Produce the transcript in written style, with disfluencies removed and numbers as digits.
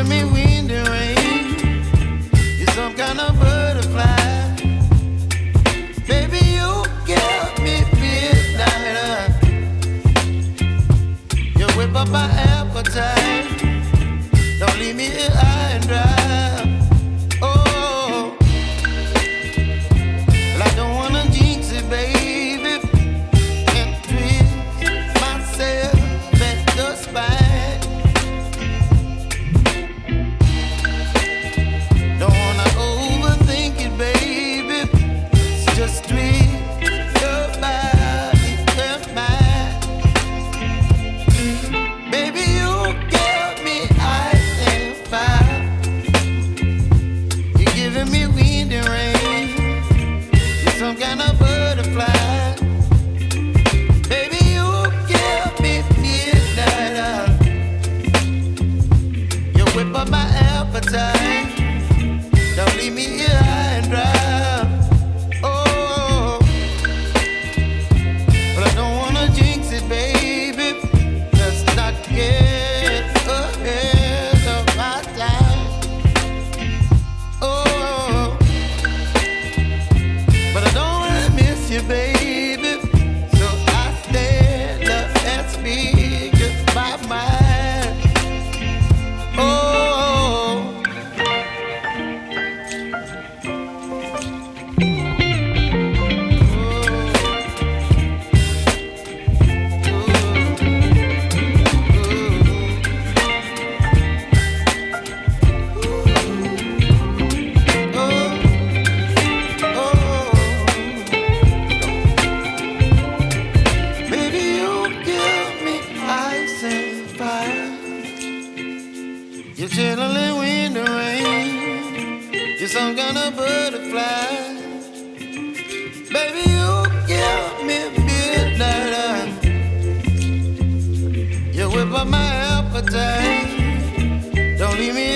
giving me wind and rain. You're some kind of butterfly. Baby, you give me midnight. You whip up my appetite. Don't leave me here high and dry. Oh, well, I don't wanna jinx it, baby. Can't twist myself at the spine. Don't wanna overthink it, baby. It's just twist your body and mine. Baby, you give me ice and fire. You're giving me wind and rain. You're some kind of butterfly. Baby, you give me midnight. You whip up my appetite. Don't leave me here high and dry. Oh, but I don't wanna jinx it, baby. Let's not get ahead of my time. Oh, but I don't wanna miss you, baby. So I stand up and speak just my mind. Oh. Baby, you give me ice and fire. You're chilling wind and rain. You're some kind of butterfly. Baby, you give me midnight. You whip up my appetite. Don't leave me